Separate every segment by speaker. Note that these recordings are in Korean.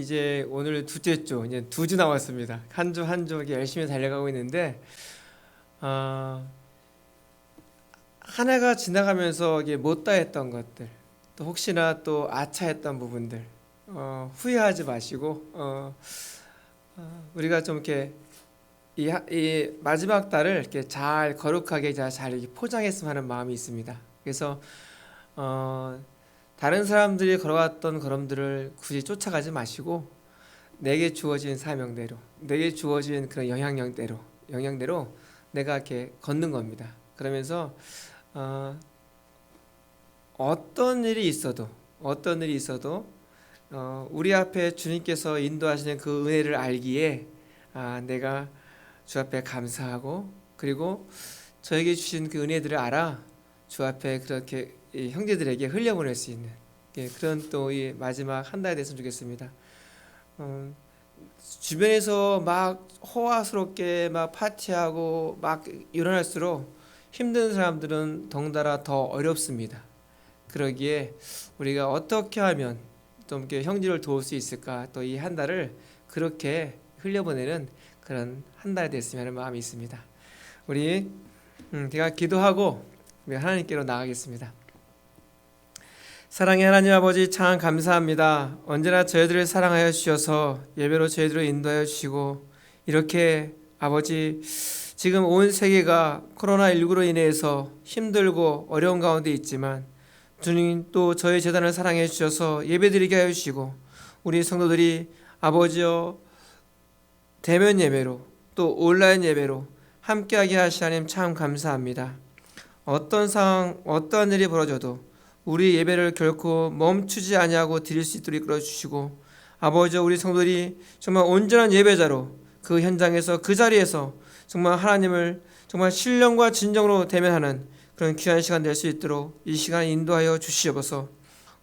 Speaker 1: 이제 오늘 둘째 주, 이제 두 주 남았습니다. 한 주 한 주 열심히 달려가고 있는데, 아, 한 해가 지나가면서 이게 못다 했던 것들, 또 혹시나 또 아차했던 부분들, 후회하지 마시고, 우리가 좀 이렇게 이 마지막 달을 이렇게 잘 거룩하게 잘 이렇게 포장했으면 하는 마음이 있습니다. 그래서 어, 다른 사람들이 걸어왔던 걸음들을 굳이 쫓아가지 마시고 내게 주어진 사명대로, 내게 주어진 그런 영향대로 내가 이렇게 걷는 겁니다. 그러면서 어, 어떤 일이 있어도 우리 앞에 주님께서 인도하시는 그 은혜를 알기에 내가 주 앞에 감사하고, 그리고 저에게 주신 그 은혜들을 알아 주 앞에 그렇게 이 형제들에게 흘려보낼 수 있는, 그런 또 이 마지막 한 달이 됐으면 좋겠습니다. 어, 주변에서 막 호화스럽게 막 파티하고 막 일어날수록 힘든 사람들은 덩달아 더 어렵습니다. 그러기에 우리가 어떻게 하면 좀 이렇게 형제를 도울 수 있을까, 또 이 한 달을 그렇게 흘려보내는 그런 한 달이 됐으면 하는 마음이 있습니다. 우리 제가 기도하고 우리 하나님께로 나가겠습니다. 사랑의 하나님 아버지, 참 감사합니다. 언제나 저희들을 사랑하여 주셔서 예배로 저희들을 인도하여 주시고, 이렇게 아버지, 지금 온 세계가 코로나19로 인해서 힘들고 어려운 가운데 있지만 주님 또 저희 재단을 사랑해 주셔서 예배드리게 하여 주시고, 우리 성도들이 아버지여 대면 예배로 또 온라인 예배로 함께하게 하시 하나님 참 감사합니다. 어떤 상황, 어떠한 일이 벌어져도 우리 예배를 결코 멈추지 아니하고 드릴 수 있도록 이끌어 주시고, 아버지, 우리 성도들이 정말 온전한 예배자로 그 현장에서 그 자리에서 정말 하나님을 정말 신령과 진정으로 대면하는 그런 귀한 시간 될 수 있도록 이 시간 인도하여 주시옵소서.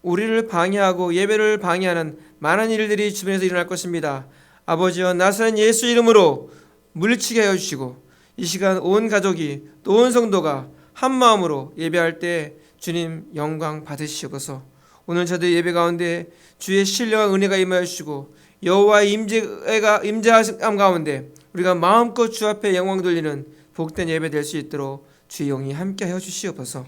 Speaker 1: 우리를 방해하고 예배를 방해하는 많은 일들이 주변에서 일어날 것입니다. 아버지여, 나사렛 예수 이름으로 물리치게 하여 주시고, 이 시간 온 가족이 또 온 성도가 한 마음으로 예배할 때 주님 영광 받으시옵소서. 오늘 저들 예배 가운데 주의 신령한 은혜가 임하여 주시고, 여호와의 임재함 가운데 우리가 마음껏 주 앞에 영광 돌리는 복된 예배 될 수 있도록 주의 영이 함께하여 주시옵소서.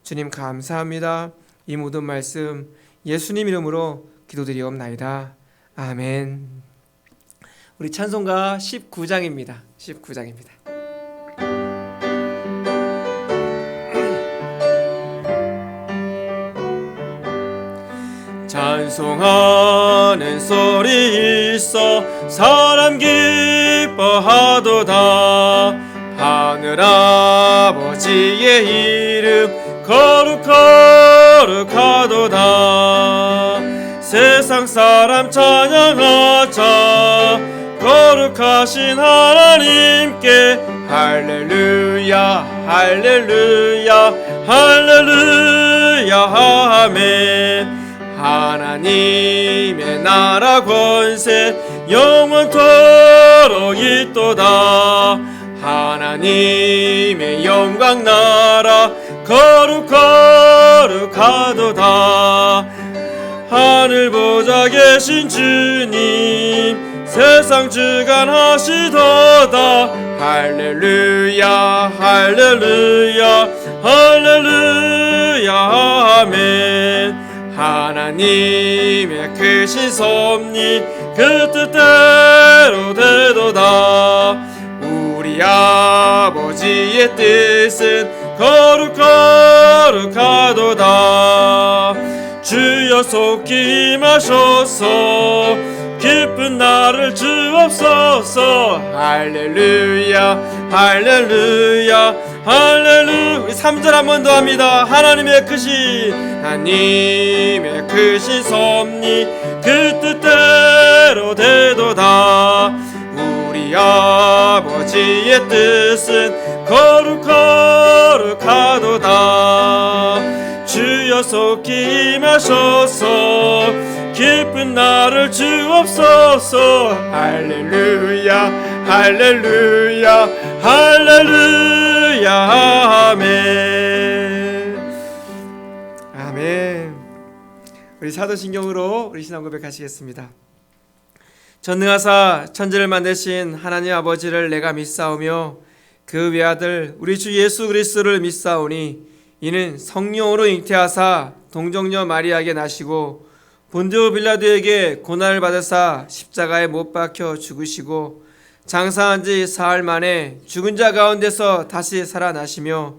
Speaker 1: 주님 감사합니다. 이 모든 말씀 예수님 이름으로 기도드리옵나이다. 아멘. 우리 찬송가 19장입니다. 19장입니다. 찬송하는 소리 있어 사람 기뻐하도다. 하늘 아버지의 이름 거룩하도다. 세상 사람 찬양하자 거룩하신 하나님께 할렐루야 할렐루야 할렐루야 아멘. 하나님의 나라 권세 영원토록 있도다. 하나님의 영광 나라 거룩하도다. 하늘 보좌 계신 주님 세상 주관하시도다. 할렐루야 할렐루야 할렐루야 아멘. 하나님의 크신 섭리 그 뜻대로 되도다. 우리 아버지의 뜻은 거룩하도다. 주여 속히 임하소서 기쁜 날을 주옵소서. 할렐루야 할렐루야 할렐루야. 우리 3절 한 번 더 합니다. 하나님의 크신 섭리 그 뜻대로 되도다. 우리 아버지의 뜻은 거룩하도다. 주여 속히 임하소서 기쁜 날을 주옵소서. 할렐루야 할렐루야 할렐루야 아멘. 아멘. 우리 사도신경으로 우리 신앙 고백하시겠습니다. 전능하사 천지를 만드신 하나님 아버지를 내가 믿사오며 그 외아들 우리 주 예수 그리스도를 믿사오니 이는 성령으로 잉태하사 동정녀 마리아에게 나시고 본디오 빌라도에게 고난을 받으사 십자가에 못 박혀 죽으시고 장사한 지 사흘 만에 죽은 자 가운데서 다시 살아나시며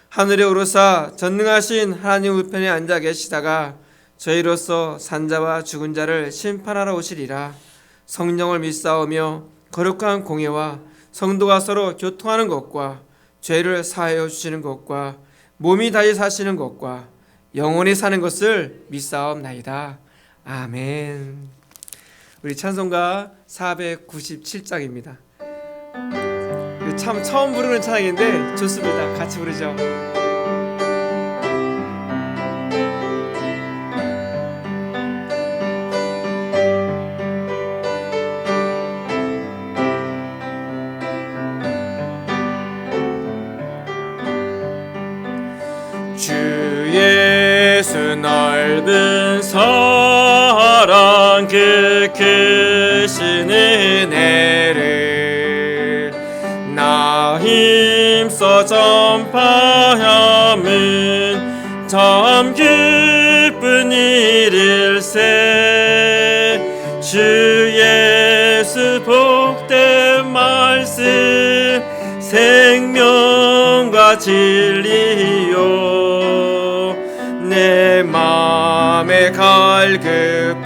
Speaker 1: 하늘에 오르사 전능하신 하나님 우편에 앉아 계시다가 저희로서 산자와 죽은 자를 심판하러 오시리라. 성령을 믿사오며 거룩한 공예와 성도가 서로 교통하는 것과 죄를 사하여 주시는 것과 몸이 다시 사시는 것과 영원히 사는 것을 믿사옵나이다. 아멘. 우리 찬송가 497장입니다. 참 처음 부르는 찬양인데 좋습니다. 같이 부르죠.
Speaker 2: 주 예수 넓은 사랑 그 크신 은혜를 나 힘써 전파함은 참 기쁜 일일세. 주 예수 복된 말씀 생명과 진리요 내 맘의 갈급함을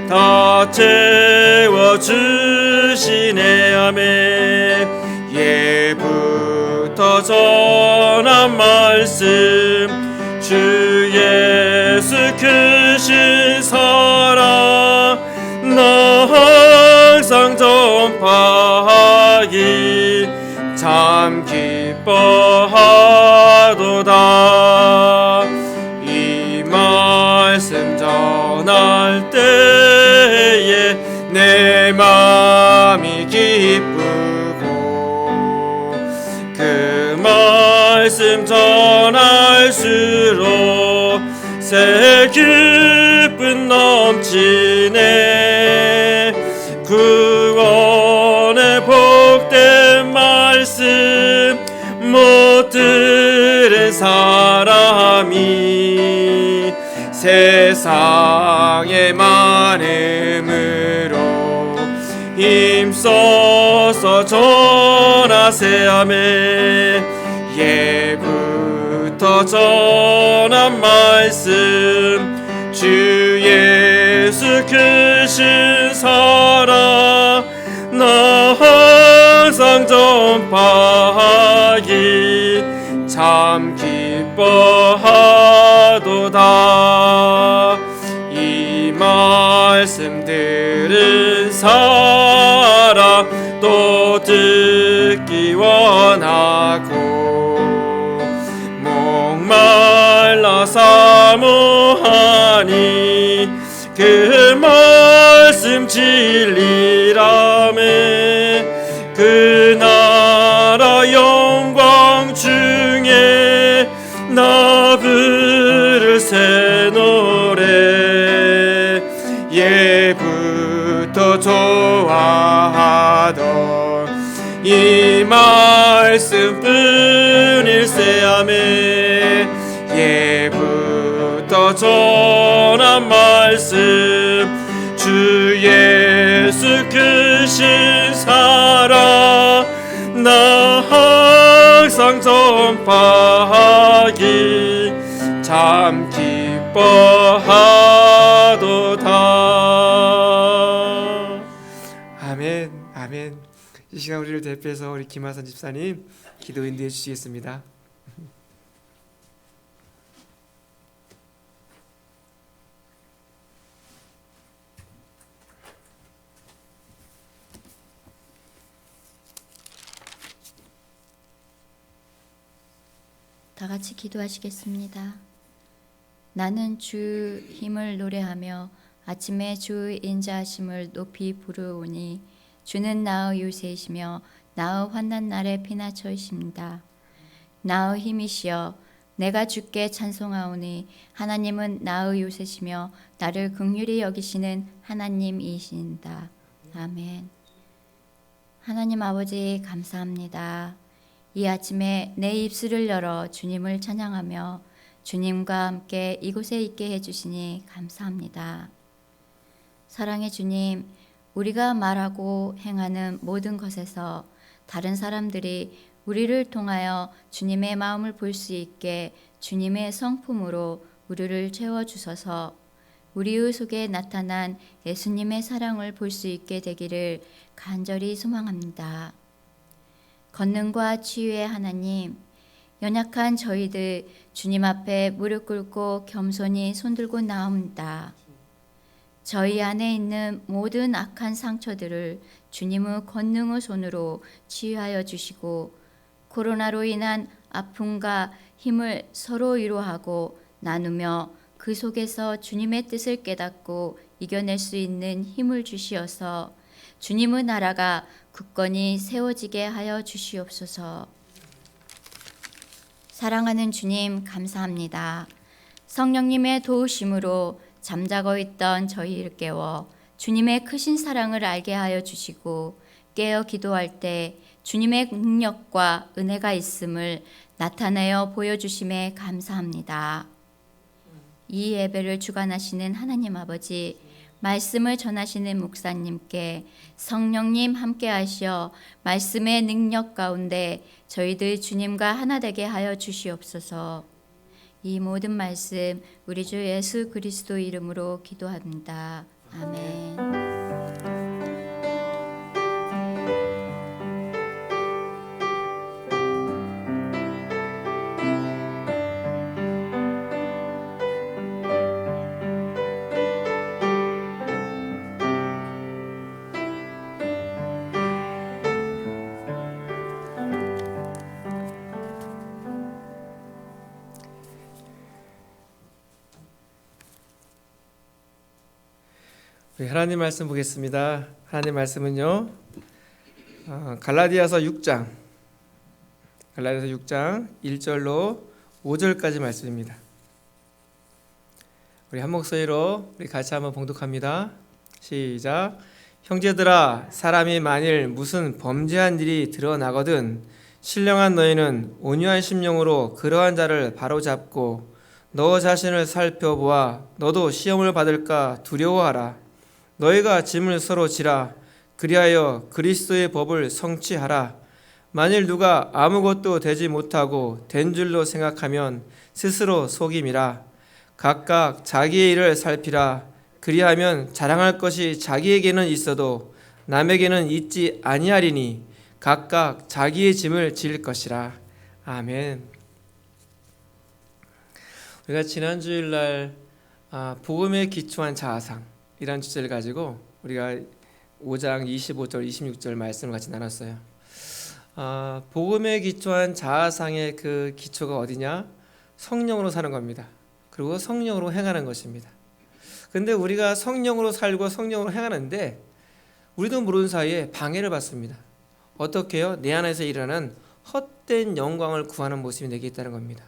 Speaker 2: 다 채워주시네. 아멘. 예부터 전한 말씀 주 예수 크신 사랑 나 항상 전파하기 참 기뻐하도다. 이 말씀 전할 때에 내 마음이 기쁘고 그 말씀 전할수록 새 기쁨 넘치네. 구원의 복된 말씀 못 들은 사람이 세상의 많음으로 힘써서 전하세. 아멘. 예부터 전한 말씀 주 예수 크신 사랑 나 항상 전파하기 참 기뻐하도다. 이 말씀 들은 사람 또 듣기 원하고 목말라 사모하니 그 말씀 진리라매. 그 나라 영광 중에 나 부를 새 노래 예부터 좋아하던 이 말씀뿐일세. 아멘. 예부터 전한 말씀 주 예수 크신 사랑 나 항상 전파하기 참 기뻐하도다.
Speaker 1: 아멘. 아멘. 이 시간 우리를 대표해서 우리 김하선 집사님 기도 인도해 주시겠습니다.
Speaker 3: 다 같이 기도하시겠습니다. 나는 주 힘을 노래하며 아침에 주 인자하심을 높이 부르오니 주는 나의 요새이시며 나의 환난 날에 피난처이십니다. 나의 힘이시여 내가 주께 찬송하오니 하나님은 나의 요새시며 나를 긍휼히 여기시는 하나님이신다. 아멘. 하나님 아버지 감사합니다. 이 아침에 내 입술을 열어 주님을 찬양하며 주님과 함께 이곳에 있게 해주시니 감사합니다. 사랑의 주님, 우리가 말하고 행하는 모든 것에서 다른 사람들이 우리를 통하여 주님의 마음을 볼 수 있게 주님의 성품으로 우리를 채워주셔서 우리의 속에 나타난 예수님의 사랑을 볼 수 있게 되기를 간절히 소망합니다. 권능과 치유의 하나님, 연약한 저희들 주님 앞에 무릎 꿇고 겸손히 손들고 나옵니다. 저희 안에 있는 모든 악한 상처들을 주님의 권능의 손으로 치유하여 주시고 코로나로 인한 아픔과 힘을 서로 위로하고 나누며 그 속에서 주님의 뜻을 깨닫고 이겨낼 수 있는 힘을 주시어서 주님의 나라가 굳건히 세워지게 하여 주시옵소서. 사랑하는 주님 감사합니다. 성령님의 도우심으로 잠자고 있던 저희를 깨워 주님의 크신 사랑을 알게 하여 주시고 깨어 기도할 때 주님의 능력과 은혜가 있음을 나타내어 보여주심에 감사합니다. 이 예배를 주관하시는 하나님 아버지, 말씀을 전하시는 목사님께 성령님 함께 하시어 말씀의 능력 가운데 저희들 주님과 하나 되게 하여 주시옵소서. 이 모든 말씀 우리 주 예수 그리스도 이름으로 기도합니다. 아멘.
Speaker 1: 우리 하나님 말씀 보겠습니다. 하나님 말씀은요, 갈라디아서 6장 1절로 5절까지 말씀입니다. 우리 한 목소리로 우리 같이 한번 봉독합니다. 시작. 형제들아, 사람이 만일 무슨 범죄한 일이 드러나거든 신령한 너희는 온유한 심령으로 그러한 자를 바로잡고 너 자신을 살펴보아 너도 시험을 받을까 두려워하라. 너희가 짐을 서로 지라. 그리하여 그리스도의 법을 성취하라. 만일 누가 아무것도 되지 못하고 된 줄로 생각하면 스스로 속임이라. 각각 자기의 일을 살피라. 그리하면 자랑할 것이 자기에게는 있어도 남에게는 있지 아니하리니 각각 자기의 짐을 질 것이라. 아멘. 우리가 지난 주일날 복음에 기초한 자아상 이란 주제를 가지고 우리가 5장 25절 26절 말씀을 같이 나눴어요. 복음에 기초한 자아상의 그 기초가 어디냐? 성령으로 사는 겁니다. 그리고 성령으로 행하는 것입니다. 근데 우리가 성령으로 살고 성령으로 행하는데 우리도 모르는 사이에 방해를 받습니다. 어떻게 해요? 내 안에서 일어나는 헛된 영광을 구하는 모습이 내게 있다는 겁니다.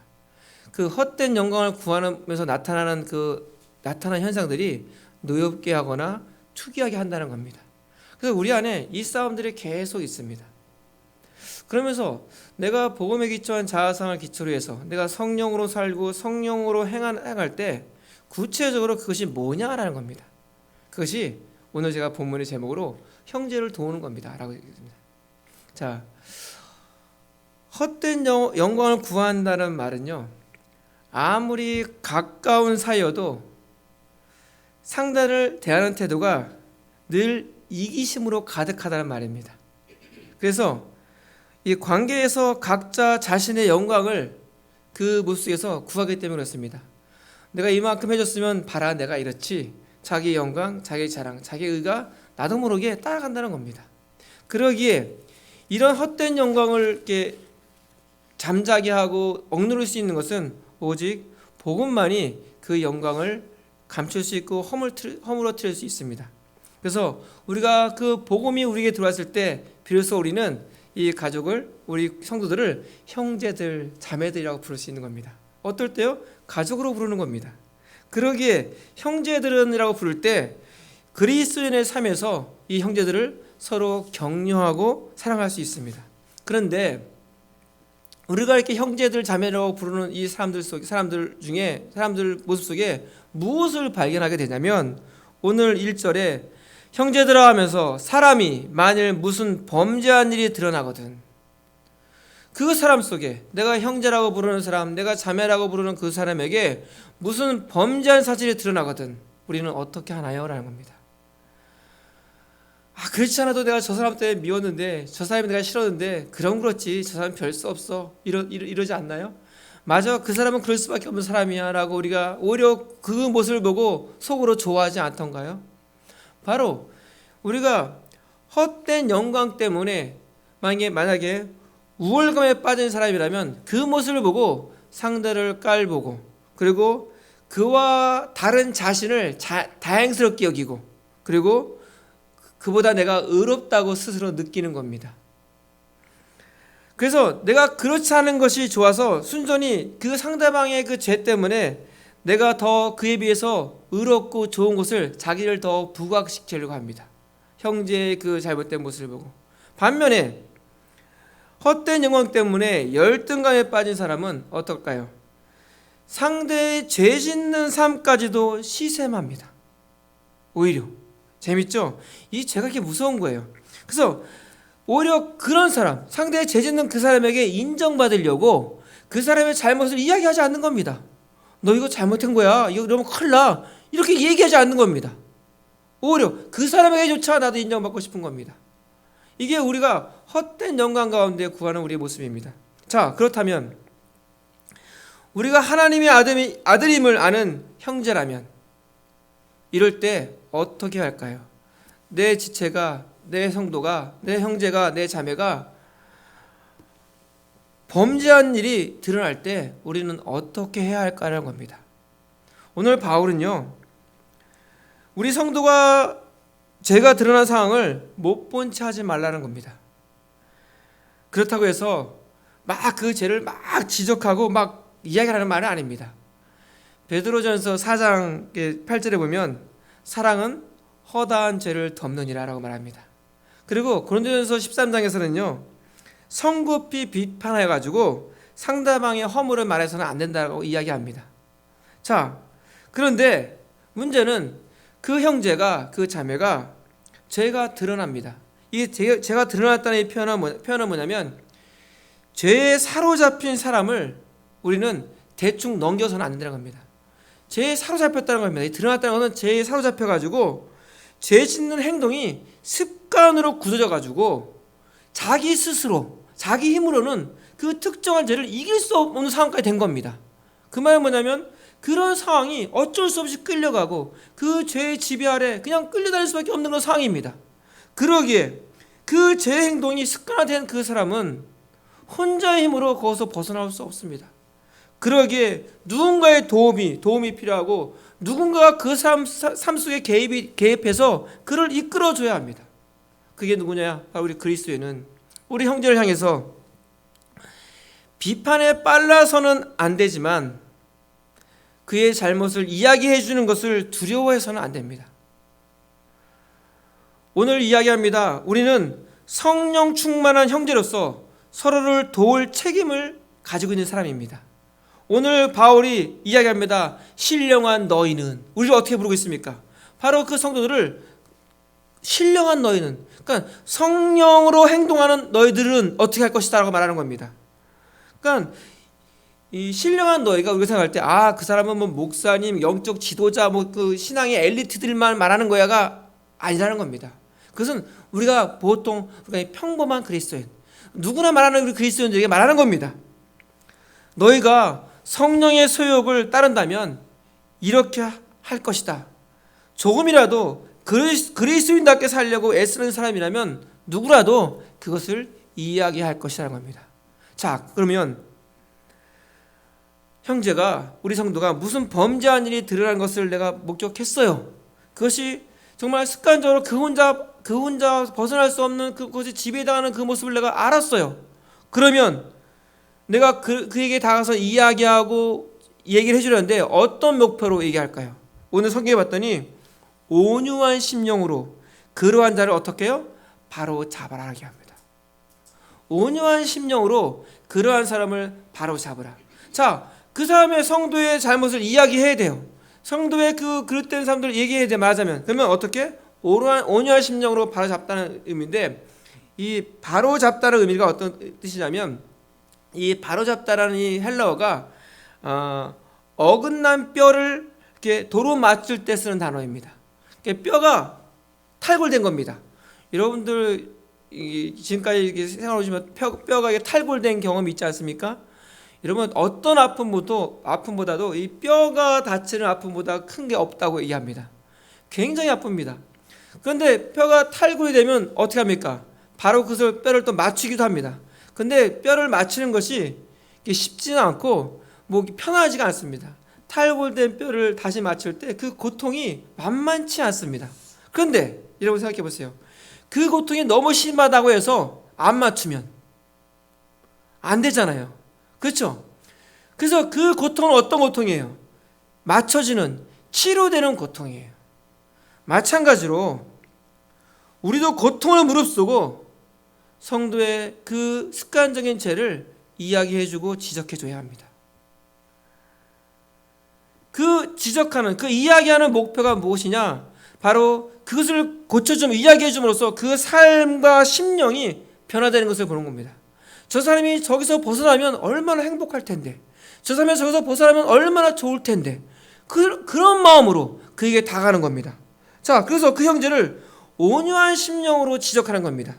Speaker 1: 그 헛된 영광을 구하면서 나타나는 현상들이 노엽게 하거나 투기하게 한다는 겁니다. 그래서 우리 안에 이 싸움들이 계속 있습니다. 그러면서 내가 복음에 기초한 자아상을 기초로 해서 내가 성령으로 살고 성령으로 행할 때 구체적으로 그것이 뭐냐라는 겁니다. 그것이 오늘 제가 본문의 제목으로 형제를 도우는 겁니다 라고 얘기했습니다. 자, 헛된 영광을 구한다는 말은요, 아무리 가까운 사이여도 상대를 대하는 태도가 늘 이기심으로 가득하다는 말입니다. 그래서 이 관계에서 각자 자신의 영광을 그 모습에서 구하기 때문에 그렇습니다. 내가 이만큼 해줬으면 봐라, 내가 이렇지. 자기 영광, 자기 자랑, 자기 의가 나도 모르게 따라간다는 겁니다. 그러기에 이런 헛된 영광을 이렇게 잠자게 하고 억누를 수 있는 것은 오직 복음만이 그 영광을 감출 수 있고 허물어뜨릴 수 있습니다. 그래서 우리가 그 복음이 우리에게 들어왔을 때 비로소 우리는 이 가족을, 우리 성도들을 형제들, 자매들이라고 부를 수 있는 겁니다. 어떨 때요? 가족으로 부르는 겁니다. 그러기에 형제들은이라고 부를 때 그리스도인의 삶에서 이 형제들을 서로 격려하고 사랑할 수 있습니다. 그런데 우리가 이렇게 형제들 자매라고 부르는 이 사람들 모습 속에 무엇을 발견하게 되냐면 오늘 1절에 형제들아 하면서 사람이 만일 무슨 범죄한 일이 드러나거든 그 사람 속에 내가 형제라고 부르는 사람, 내가 자매라고 부르는 그 사람에게 무슨 범죄한 사실이 드러나거든 우리는 어떻게 하나요? 라는 겁니다. 그렇지 않아도 내가 저 사람 때문에 미웠는데 저 사람이 내가 싫었는데 그렇지 저 사람 별 수 없어 이러지 않나요? 맞아, 그 사람은 그럴 수밖에 없는 사람이야 라고 우리가 오히려 그 모습을 보고 속으로 좋아하지 않던가요? 바로 우리가 헛된 영광 때문에 만약에 우월감에 빠진 사람이라면 그 모습을 보고 상대를 깔보고 그리고 그와 다른 자신을 다행스럽게 여기고 그리고 그보다 내가 의롭다고 스스로 느끼는 겁니다. 그래서 내가 그렇지 않은 것이 좋아서 순전히 그 상대방의 그 죄 때문에 내가 더 그에 비해서 의롭고 좋은 것을 자기를 더 부각시키려고 합니다. 형제의 그 잘못된 모습을 보고. 반면에 헛된 영광 때문에 열등감에 빠진 사람은 어떨까요? 상대의 죄 짓는 삶까지도 시샘합니다. 오히려 재밌죠? 이 죄가 그렇게 무서운 거예요. 그래서 오히려 그런 사람, 상대의 죄 짓는 그 사람에게 인정받으려고 그 사람의 잘못을 이야기하지 않는 겁니다. 너 이거 잘못한 거야. 이거 이러면 큰일 나. 이렇게 얘기하지 않는 겁니다. 오히려 그 사람에게조차 나도 인정받고 싶은 겁니다. 이게 우리가 헛된 영광 가운데 구하는 우리의 모습입니다. 자, 그렇다면 우리가 하나님의 아들임을 아는 형제라면 이럴 때 어떻게 할까요? 내 지체가, 내 성도가, 내 형제가, 내 자매가 범죄한 일이 드러날 때 우리는 어떻게 해야 할까라는 겁니다. 오늘 바울은요, 우리 성도가 죄가 드러난 상황을 못 본 채 하지 말라는 겁니다. 그렇다고 해서 막 그 죄를 막 지적하고 막 이야기하는 말은 아닙니다. 베드로전서 4장 8절에 보면 사랑은 허다한 죄를 덮느니라 라고 말합니다. 그리고 고린도전서 13장에서는요 성급히 비판해가지고 상대방의 허물을 말해서는 안 된다고 이야기합니다. 자, 그런데 문제는 그 형제가, 그 자매가 죄가 드러납니다. 이게 죄가 드러났다는 이 표현은 뭐냐면 죄에 사로잡힌 사람을 우리는 대충 넘겨서는 안 된다는 겁니다. 죄에 사로잡혔다는 겁니다. 드러났다는 것은 죄에 사로잡혀가지고 죄 짓는 행동이 습관으로 굳어져가지고 자기 스스로, 자기 힘으로는 그 특정한 죄를 이길 수 없는 상황까지 된 겁니다. 그 말은 뭐냐면 그런 상황이 어쩔 수 없이 끌려가고 그 죄의 지배 아래 그냥 끌려다닐 수밖에 없는 그런 상황입니다. 그러기에 그 죄 행동이 습관화된 그 사람은 혼자의 힘으로 거기서 벗어날 수 없습니다. 그러기에 누군가의 도움이 필요하고 누군가가 그 삶 속에 개입해서 그를 이끌어줘야 합니다. 그게 누구냐? 바로 우리 그리스도인은 우리 형제를 향해서 비판에 빨라서는 안 되지만 그의 잘못을 이야기해 주는 것을 두려워해서는 안 됩니다. 오늘 이야기합니다. 우리는 성령 충만한 형제로서 서로를 도울 책임을 가지고 있는 사람입니다. 오늘 바울이 이야기합니다. 신령한 너희는, 우리를 어떻게 부르고 있습니까? 바로 그 성도들을 신령한 너희는, 그러니까 성령으로 행동하는 너희들은 어떻게 할 것이다 라고 말하는 겁니다. 그러니까 이 신령한 너희가 우리가 생각할 때 그 사람은 뭐 목사님, 영적 지도자, 뭐 그 신앙의 엘리트들만 말하는 거야가 아니라는 겁니다. 그것은 우리가 보통 우리가 평범한 그리스도인, 누구나 말하는 우리 그리스도인들에게 말하는 겁니다. 너희가 성령의 소욕을 따른다면 이렇게 할 것이다. 조금이라도 그리스도인답게 살려고 애쓰는 사람이라면 누구라도 그것을 이야기할 것이라는 겁니다. 자, 그러면 형제가, 우리 성도가 무슨 범죄한 일이 드러난 것을 내가 목격했어요. 그것이 정말 습관적으로 그 혼자 벗어날 수 없는 그것이 지배당하는 그 모습을 내가 알았어요. 그러면 내가 그에게 다가가서 이야기하고 얘기를 해주려는데 어떤 목표로 얘기할까요? 오늘 성경에 봤더니 온유한 심령으로 그러한 자를 어떻게 해요? 바로 잡아라 하게 합니다. 온유한 심령으로 그러한 사람을 바로 잡으라. 자, 그 사람의 성도의 잘못을 이야기해야 돼요. 성도의 그 그릇된 사람들을 얘기해야 돼. 말하자면 그러면 어떻게? 온유한 심령으로 바로 잡다는 의미인데, 이 바로 잡다는 의미가 어떤 뜻이냐면, 이 바로 잡다라는 이 헬라어가 어긋난 뼈를 이렇게 도로 맞출 때 쓰는 단어입니다. 뼈가 탈골된 겁니다. 여러분들 지금까지 이렇게 생활해 오시면 뼈가 탈골된 경험이 있지 않습니까? 여러분 어떤 아픔보다도 이 뼈가 다치는 아픔보다 큰 게 없다고 얘기합니다. 굉장히 아픕니다. 그런데 뼈가 탈골이 되면 어떻게 합니까? 바로 그것을 뼈를 또 맞추기도 합니다. 근데 뼈를 맞추는 것이 쉽지는 않고 뭐 편하지가 않습니다. 탈골된 뼈를 다시 맞출 때 그 고통이 만만치 않습니다. 그런데 여러분 생각해 보세요. 그 고통이 너무 심하다고 해서 안 맞추면 안 되잖아요. 그렇죠? 그래서 그 고통은 어떤 고통이에요? 맞춰지는, 치료되는 고통이에요. 마찬가지로 우리도 고통을 무릅쓰고 성도의 그 습관적인 죄를 이야기해주고 지적해줘야 합니다. 그 지적하는, 그 이야기하는 목표가 무엇이냐? 바로 그것을 고쳐주면, 이야기해줌으로써 그 삶과 심령이 변화되는 것을 보는 겁니다. 저 사람이 저기서 벗어나면 얼마나 행복할 텐데, 저 사람이 저기서 벗어나면 얼마나 좋을 텐데, 그런 마음으로 그에게 다가가는 겁니다. 자, 그래서 그 형제를 온유한 심령으로 지적하는 겁니다.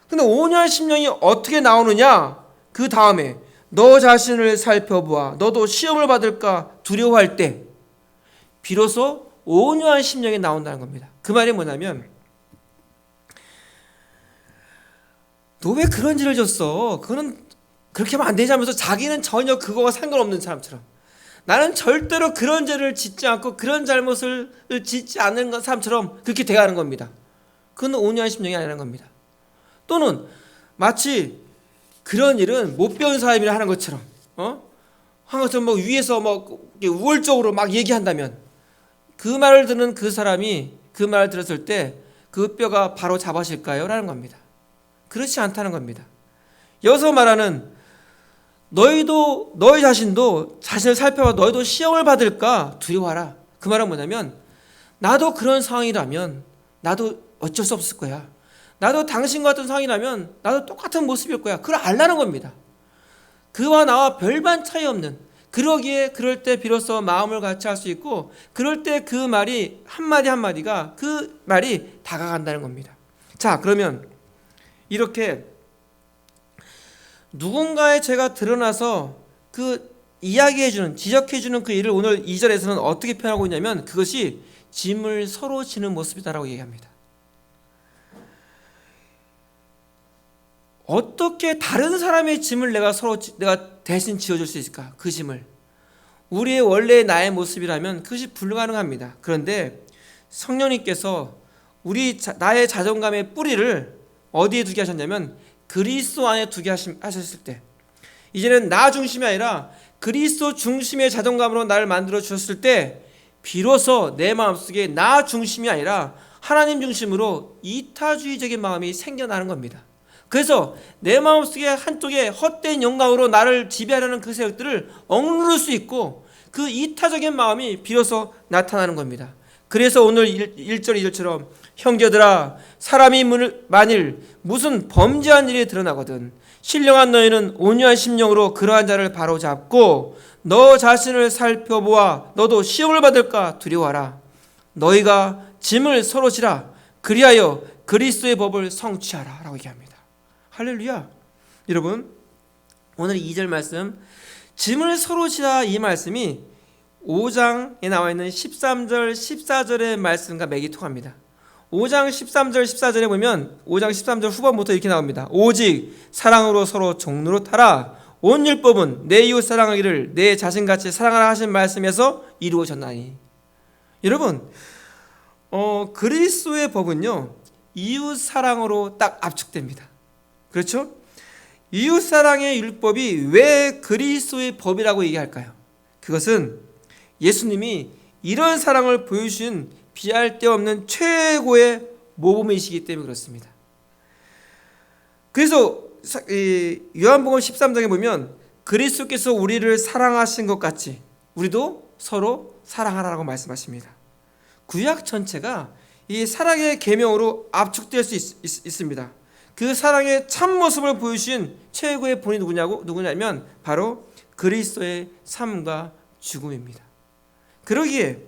Speaker 1: 근데 온유한 심령이 어떻게 나오느냐? 그 다음에 너 자신을 살펴보아 너도 시험을 받을까 두려워할 때 비로소 온유한 심령이 나온다는 겁니다. 그 말이 뭐냐면, 너 왜 그런 죄를 졌어? 그거는 그렇게 하면 안 되지 하면서 자기는 전혀 그거와 상관없는 사람처럼, 나는 절대로 그런 죄를 짓지 않고 그런 잘못을 짓지 않는 사람처럼 그렇게 대하는 겁니다. 그건 온유한 심령이 아니라는 겁니다. 또는 마치 그런 일은 못 배운 사람이라 하는 것처럼 뭐 위에서 뭐 우월적으로 막 얘기한다면 그 말을 듣는 그 사람이 그 말을 들었을 때 그 뼈가 바로 잡아질까요? 라는 겁니다. 그렇지 않다는 겁니다. 여기서 말하는 너희 자신도 자신을 살펴봐 너희도 시험을 받을까 두려워하라. 그 말은 뭐냐면, 나도 그런 상황이라면 나도 어쩔 수 없을 거야. 나도 당신과 같은 상황이라면 나도 똑같은 모습일 거야. 그걸 알라는 겁니다. 그와 나와 별반 차이 없는, 그러기에 그럴 때 비로소 마음을 같이 할 수 있고, 그럴 때 그 말이 한마디 한마디가 그 말이 다가간다는 겁니다. 자, 그러면 이렇게 누군가의 죄가 드러나서 그 이야기해주는, 지적해주는 그 일을 오늘 2절에서는 어떻게 표현하고 있냐면, 그것이 짐을 서로 지는 모습이다라고 얘기합니다. 어떻게 다른 사람의 짐을 내가 대신 지어줄 수 있을까? 그 짐을 우리의 원래 나의 모습이라면 그것이 불가능합니다. 그런데 성령님께서 나의 자존감의 뿌리를 어디에 두게 하셨냐면 그리스도 안에 두게 하셨을 때, 이제는 나 중심이 아니라 그리스도 중심의 자존감으로 나를 만들어 주셨을 때 비로소 내 마음속에 나 중심이 아니라 하나님 중심으로 이타주의적인 마음이 생겨나는 겁니다. 그래서 내 마음속에 한쪽에 헛된 영광으로 나를 지배하려는 그 세력들을 억누를 수 있고, 그 이타적인 마음이 비로소 나타나는 겁니다. 그래서 오늘 1절 2절처럼 형제들아, 사람이 만일 무슨 범죄한 일이 드러나거든 신령한 너희는 온유한 심령으로 그러한 자를 바로잡고 너 자신을 살펴보아 너도 시험을 받을까 두려워하라. 너희가 짐을 서로 지라. 그리하여 그리스도의 법을 성취하라 라고 얘기합니다. 할렐루야. 여러분, 오늘 2절 말씀, 짐을 서로 지라, 이 말씀이 5장에 나와 있는 13절 14절의 말씀과 맥이 통합니다. 5장 13절 14절에 보면 5장 13절 후반부터 이렇게 나옵니다. 오직 사랑으로 서로 종로로 타라. 온 율법은 내 이웃 사랑하기를 내 자신같이 사랑하라 하신 말씀에서 이루어졌나니. 여러분, 그리스도의 법은요 이웃 사랑으로 딱 압축됩니다. 그렇죠? 이웃 사랑의 율법이 왜 그리스도의 법이라고 얘기할까요? 그것은 예수님이 이런 사랑을 보여주신 비할 데 없는 최고의 모범이시기 때문에 그렇습니다. 그래서 요한복음 13장에 보면 그리스도께서 우리를 사랑하신 것 같이 우리도 서로 사랑하라고 말씀하십니다. 구약 전체가 이 사랑의 계명으로 압축될 수 있습니다. 그 사랑의 참모습을 보여주신 최고의 본이 누구냐면 바로 그리스도의 삶과 죽음입니다. 그러기에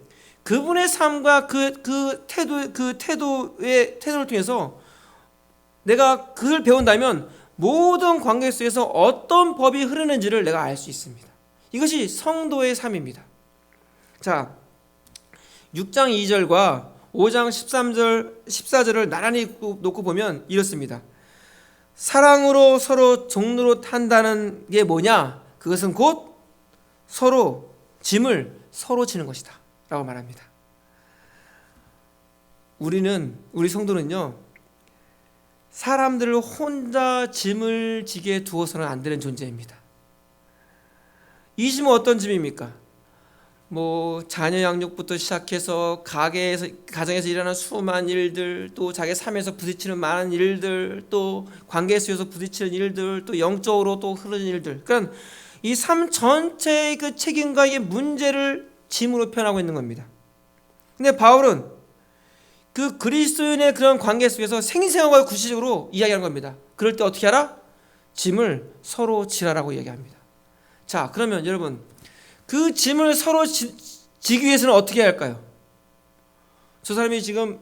Speaker 1: 그분의 삶과 그 태도를 통해서 내가 그걸 배운다면 모든 관계 속에서 어떤 법이 흐르는지를 내가 알 수 있습니다. 이것이 성도의 삶입니다. 자, 6장 2절과 5장 14절을 나란히 놓고 보면 이렇습니다. 사랑으로 서로 종로로 탄다는 게 뭐냐? 그것은 곧 서로 짐을 서로 지는 것이다 라고 말합니다. 우리 성도는요, 사람들을 혼자 짐을 지게 두어서는 안 되는 존재입니다. 이 짐은 어떤 짐입니까? 자녀 양육부터 시작해서 가정에서 일어나는 수많은 일들, 또 자기 삶에서 부딪히는 많은 일들, 또 관계 속에서 부딪히는 일들, 또 영적으로 또 흐르는 일들. 그러니까 이 삶 전체의 그 책임과 이 문제를 짐으로 표현하고 있는 겁니다. 근데 바울은 그 그리스도인의 그런 관계 속에서 생생하고 구체적으로 이야기하는 겁니다. 그럴 때 어떻게 하라? 짐을 서로 지라라고 이야기합니다. 자, 그러면 여러분, 그 짐을 서로 지기 위해서는 어떻게 해야 할까요? 저 사람이 지금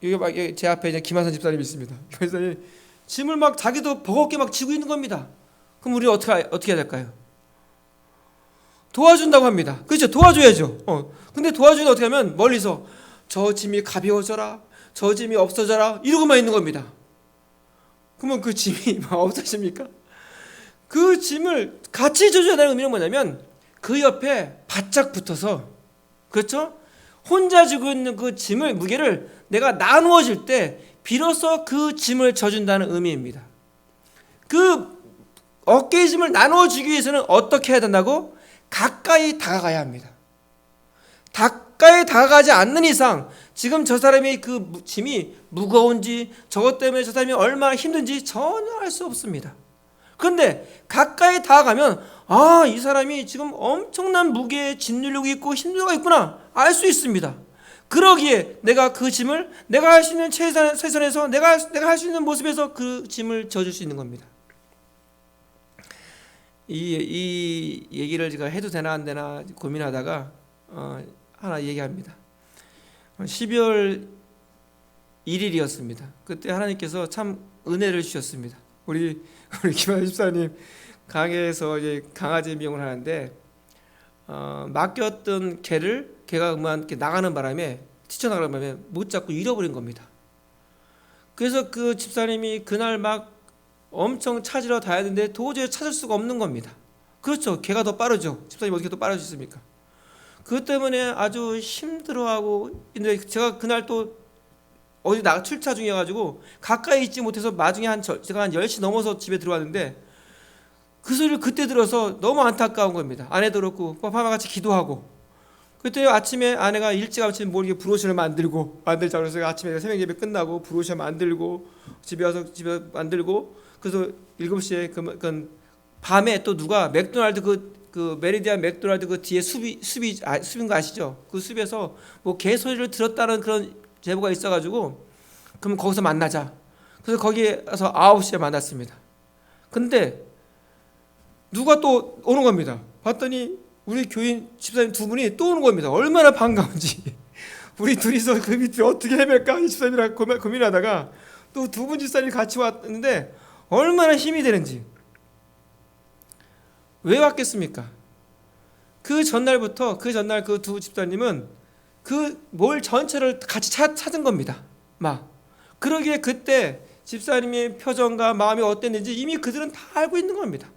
Speaker 1: 여기 제 앞에 이제 김하선 집사님이 있습니다. 김하선이 짐을 막 자기도 버겁게 막 지고 있는 겁니다. 그럼 우리 어떻게 해야 될까요? 도와준다고 합니다. 그렇죠? 도와줘야죠. 근데 도와주는데 어떻게 하면 멀리서 저 짐이 가벼워져라, 저 짐이 없어져라 이러고만 있는 겁니다. 그러면 그 짐이 없어집니까? 그 짐을 같이 져줘야 되는 의미는 뭐냐면 그 옆에 바짝 붙어서, 그렇죠? 혼자 지고 있는 그 짐을, 무게를 내가 나누어질 때 비로소 그 짐을 져준다는 의미입니다. 그 어깨의 짐을 나누어주기 위해서는 어떻게 해야 된다고? 가까이 다가가야 합니다. 가까이 다가가지 않는 이상 지금 저 사람이 그 짐이 무거운지, 저것 때문에 저 사람이 얼마나 힘든지 전혀 알 수 없습니다. 그런데 가까이 다가가면 이 사람이 지금 엄청난 무게에 짓누르고 있고 힘들고 있구나 알 수 있습니다. 그러기에 내가 그 짐을 내가 할 수 있는 최선에서 내가 할 수 있는 모습에서 그 짐을 져줄 수 있는 겁니다. 이 얘기를 제가 해도 되나 안 되나 고민하다가 하나 얘기합니다. 12월 1일이었습니다. 그때 하나님께서 참 은혜를 주셨습니다. 우리 김하선 집사님 가게에서 이제 강아지 미용을 하는데 맡겼던 개가 그만 나가는 바람에 뛰쳐나가는 바람에 못 잡고 잃어버린 겁니다. 그래서 그 집사님이 그날 막 엄청 찾으러 다야 되는데 도저히 찾을 수가 없는 겁니다. 그렇죠. 개가 더 빠르죠. 집사님 어떻게 더 빠를 수 있습니까? 그것 때문에 아주 힘들어하고, 근데 제가 그날 또 어디 출차 중이어가지고 가까이 있지 못해서 나중에 제가 한 10시 넘어서 집에 들어왔는데 그 소리를 그때 들어서 너무 안타까운 겁니다. 아내도 그렇고 파파와 같이 기도하고, 그때 아침에 아내가 일찍 아침에 뭐 이렇게 브로셔를 만들자고 그래서 아침에 새벽 예배 끝나고 브로셔 만들고 집에 만들고, 그래서 7시에 그 밤에 또 누가 맥도날드 그 메리디안 맥도날드 그 뒤에 숲인 거 아시죠? 그 숲에서 뭐 개 소리를 들었다는 그런 제보가 있어가지고 그럼 거기서 만나자. 그래서 거기에서 9시에 만났습니다. 근데 누가 또 오는 겁니다. 봤더니 우리 교인 집사님 두 분이 또 오는 겁니다. 얼마나 반가운지. 우리 둘이서 그 밑을 어떻게 헤맬까 이 집사님이랑 고민하다가 또 두 분 집사님이 같이 왔는데 얼마나 힘이 되는지. 왜 왔겠습니까? 그 전날 그 두 집사님은 그 뭘 전체를 같이 찾은 겁니다. 그러기에 그때 집사님의 표정과 마음이 어땠는지 이미 그들은 다 알고 있는 겁니다.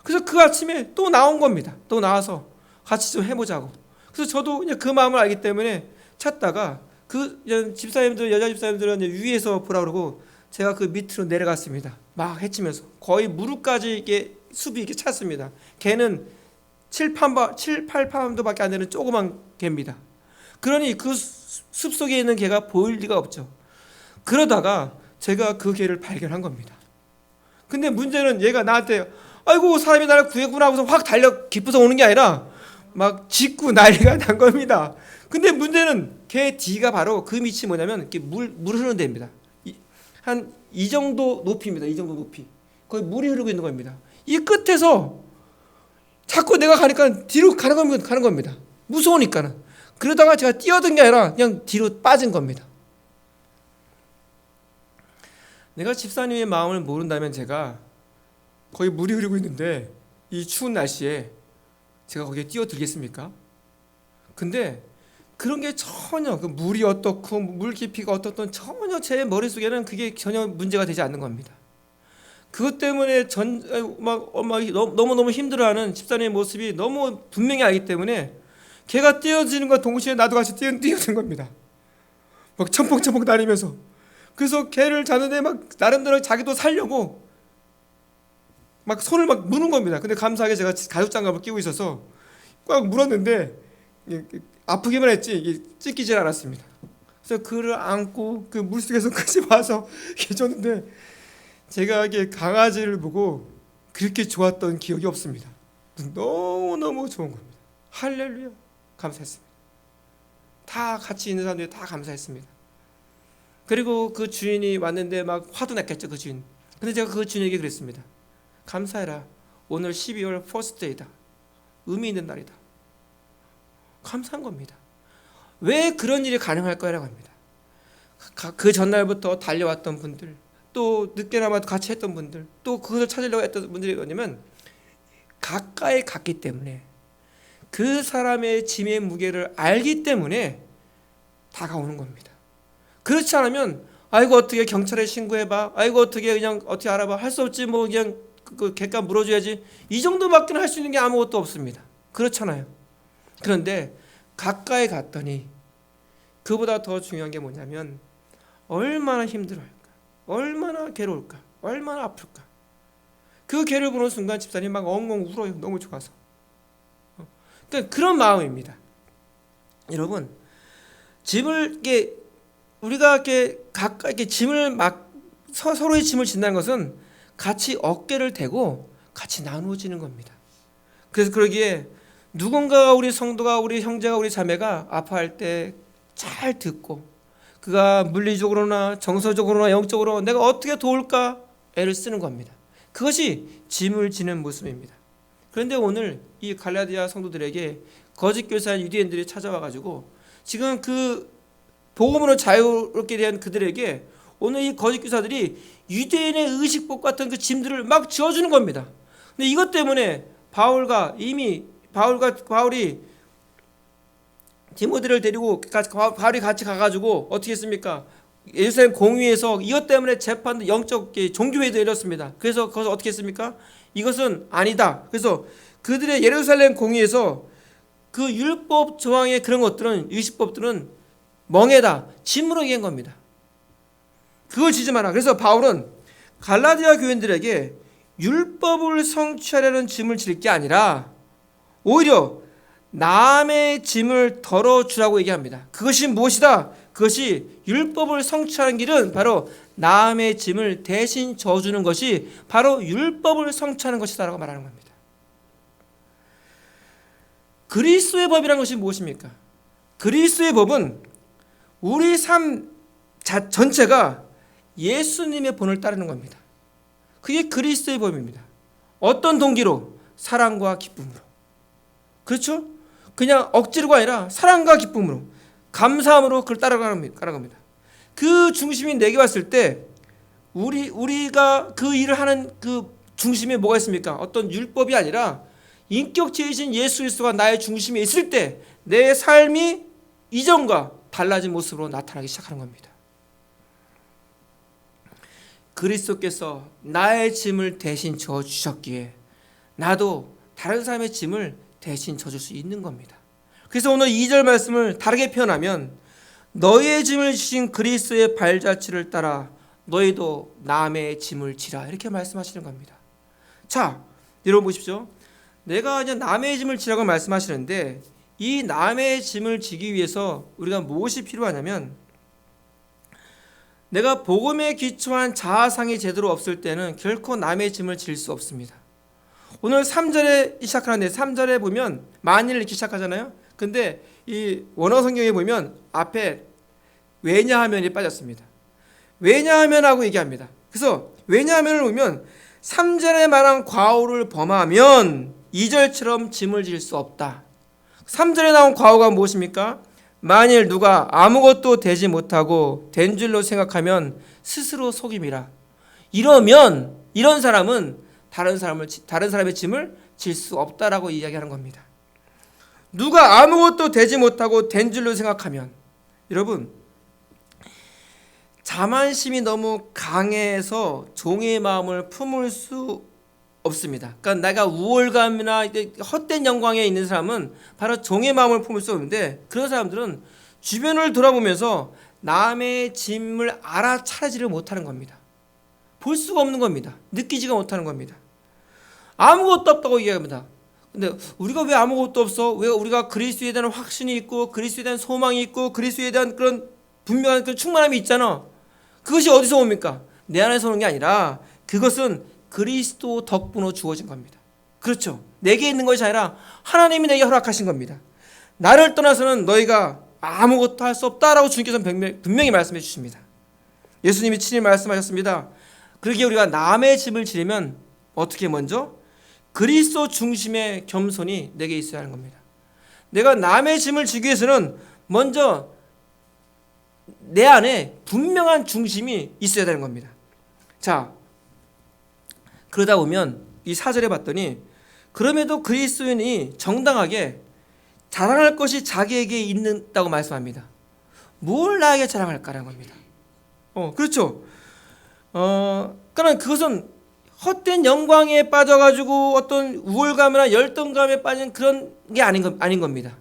Speaker 1: 그래서 그 아침에 또 나온 겁니다. 또 나와서 같이 좀 해보자고. 그래서 저도 그냥 그 마음을 알기 때문에 찾다가 그 집사님들, 여자 집사님들은 위에서 보라 그러고 제가 그 밑으로 내려갔습니다. 막 헤치면서 거의 무릎까지 이게 숲이 이렇게 찼습니다. 걔는 7, 8파운드밖에 안 되는 조그만 개입니다. 그러니 그 숲속에 있는 개가 보일 리가 없죠. 그러다가 제가 그 개를 발견한 겁니다. 근데 문제는 얘가 나한테 아이고 사람이 나를 구했구나 하고서 확 달려 깊어서 오는 게 아니라 막 짖고 난리가 난 겁니다. 근데 문제는 개 뒤가 바로 그 밑이 뭐냐면 이렇게 물 흐르는 데입니다. 한 이 정도 높이입니다. 이 정도 높이. 거기 물이 흐르고 있는 겁니다. 이 끝에서 자꾸 내가 가니까 뒤로 가는 겁니다. 무서우니까는. 그러다가 제가 뛰어든 게 아니라 그냥 뒤로 빠진 겁니다. 내가 집사님의 마음을 모른다면 제가 거기 물이 흐르고 있는데 이 추운 날씨에 제가 거기에 뛰어들겠습니까? 근데 그런 게 전혀 그 물이 어떻고 물 깊이가 어떻든 전혀 제 머릿속에는 그게 전혀 문제가 되지 않는 겁니다. 그것 때문에 너무너무 힘들어하는 집사님의 모습이 너무 분명히 알기 때문에 걔가 뛰어지는 것 동시에 나도 같이 뛰어든 겁니다. 막 첨벙첨벙 다니면서. 그래서 걔를 잡는데 막 나름대로 자기도 살려고 막 손을 막 무는 겁니다. 근데 감사하게 제가 가죽 장갑을 끼고 있어서 꽉 물었는데 아프기만 했지 이게 찢기질 않았습니다. 그래서 그를 안고 그 물속에서 끝이 와서 해줬는데 제가 이게 강아지를 보고 그렇게 좋았던 기억이 없습니다. 너무너무 좋은 겁니다. 할렐루야. 감사했습니다. 다 같이 있는 사람들이 다 감사했습니다. 그리고 그 주인이 왔는데 막 화도 났겠죠, 그 주인. 근데 제가 그 주인에게 그랬습니다. 감사해라. 오늘 12월 퍼스트 데이다. 의미 있는 날이다. 감사한 겁니다. 왜 그런 일이 가능할 거라고 합니다. 그 전날부터 달려왔던 분들, 또 늦게나마도 같이 했던 분들, 또 그것을 찾으려고 했던 분들이 뭐냐면 가까이 갔기 때문에 그 사람의 짐의 무게를 알기 때문에 다가오는 겁니다. 그렇지 않으면 아이고 어떻게 경찰에 신고해봐, 아이고 어떻게 그냥 어떻게 알아봐, 할 수 없지 뭐 그냥 그 객관 물어줘야지, 이 정도밖에 할 수 있는 게 아무것도 없습니다. 그렇잖아요. 그런데 가까이 갔더니 그보다 더 중요한 게 뭐냐면 얼마나 힘들어할까, 얼마나 괴로울까, 얼마나 아플까. 그 괴를 보는 순간 집사님 막 엉엉 울어요. 너무 좋아서. 그러니까 그런 마음입니다. 여러분, 짐을 이렇게 우리가 이렇게 가까이 이렇게 짐을 막 서로의 짐을 진다는 것은 같이 어깨를 대고 같이 나누어지는 겁니다. 그래서 그러기에 누군가가 우리 성도가 우리 형제가 우리 자매가 아파할 때 잘 듣고 그가 물리적으로나 정서적으로나 영적으로 내가 어떻게 도울까 애를 쓰는 겁니다. 그것이 짐을 지는 모습입니다. 그런데 오늘 이 갈라디아 성도들에게 거짓 교사인 유대인들이 찾아와가지고 지금 그 복음으로 자유롭게 된 그들에게 오늘 이 거짓 교사들이 유대인의 의식복 같은 그 짐들을 막 지어주는 겁니다. 근데 이것 때문에 바울이 디모데를 데리고 바울이 같이 가가지고 어떻게 했습니까? 예루살렘 공의에서 이것 때문에 재판도 영적 종교회의도 열렸습니다. 그래서 거기서 어떻게 했습니까? 이것은 아니다. 그래서 그들의 예루살렘 공의에서 그 율법 조항의 그런 것들은 의식법들은 멍해다, 짐으로 얘기한 겁니다. 그걸 지지 마라. 그래서 바울은 갈라디아 교인들에게 율법을 성취하려는 짐을 질 게 아니라 오히려 남의 짐을 덜어주라고 얘기합니다. 그것이 무엇이다? 그것이 율법을 성취하는 길은 바로 남의 짐을 대신 져주는 것이 바로 율법을 성취하는 것이다 라고 말하는 겁니다. 그리스도의 법이란 것이 무엇입니까? 그리스도의 법은 우리 삶 전체가 예수님의 본을 따르는 겁니다. 그게 그리스도의 법입니다. 어떤 동기로? 사랑과 기쁨으로. 그렇죠? 그냥 억지로가 아니라 사랑과 기쁨으로, 감사함으로 그걸 따라가는 겁니다. 그 중심이 내게 왔을 때 우리가 그 일을 하는 그 중심에 뭐가 있습니까? 어떤 율법이 아니라 인격체이신 예수 그리스도가 나의 중심에 있을 때 내 삶이 이전과 달라진 모습으로 나타나기 시작하는 겁니다. 그리스도께서 나의 짐을 대신 져주셨기에 나도 다른 사람의 짐을 대신 져줄 수 있는 겁니다. 그래서 오늘 2절 말씀을 다르게 표현하면 너희의 짐을 지신 그리스도의 발자취를 따라 너희도 남의 짐을 지라, 이렇게 말씀하시는 겁니다. 자, 여러분 보십시오. 내가 이제 남의 짐을 지라고 말씀하시는데 이 남의 짐을 지기 위해서 우리가 무엇이 필요하냐면 내가 복음에 기초한 자아상이 제대로 없을 때는 결코 남의 짐을 질 수 없습니다. 오늘 3절에 시작하는데 3절에 보면 만일 이렇게 시작하잖아요. 근데 이 원어 성경에 보면 앞에 왜냐하면이 빠졌습니다. 왜냐하면 하고 얘기합니다. 그래서 왜냐하면을 보면 3절에 말한 과오를 범하면 2절처럼 짐을 질 수 없다. 3절에 나온 과오가 무엇입니까? 만일 누가 아무것도 되지 못하고 된 줄로 생각하면 스스로 속임이라. 이러면 이런 사람은 다른 사람의 짐을 질 수 없다라고 이야기하는 겁니다. 누가 아무것도 되지 못하고 된 줄로 생각하면, 여러분 자만심이 너무 강해서 종의 마음을 품을 수 없습니다. 그러니까 내가 우월감이나 헛된 영광에 있는 사람은 바로 종의 마음을 품을 수 없는데, 그런 사람들은 주변을 돌아보면서 남의 짐을 알아차리지를 못하는 겁니다. 볼 수가 없는 겁니다. 느끼지가 못하는 겁니다. 아무것도 없다고 얘기합니다. 근데 우리가 왜 아무것도 없어? 왜 우리가 그리스도에 대한 확신이 있고 그리스도에 대한 소망이 있고 그리스도에 대한 그런 분명한 그런 충만함이 있잖아. 그것이 어디서 옵니까? 내 안에서 오는 게 아니라 그것은 그리스도 덕분으로 주어진 겁니다. 그렇죠? 내게 있는 것이 아니라 하나님이 내게 허락하신 겁니다. 나를 떠나서는 너희가 아무것도 할 수 없다라고 주님께서 분명히 말씀해 주십니다. 예수님이 친히 말씀하셨습니다. 그러기에 우리가 남의 짐을 지려면 어떻게 먼저? 그리스도 중심의 겸손이 내게 있어야 하는 겁니다. 내가 남의 짐을 지기 위해서는 먼저 내 안에 분명한 중심이 있어야 되는 겁니다. 자, 그러다 보면 이 4절에 봤더니 그럼에도 그리스도인이 정당하게 자랑할 것이 자기에게 있다고 말씀합니다. 뭘 나에게 자랑할까라는 겁니다. 그렇죠. 그러나 그것은 헛된 영광에 빠져가지고 어떤 우월감이나 열등감에 빠진 그런 게 아닌 겁니다.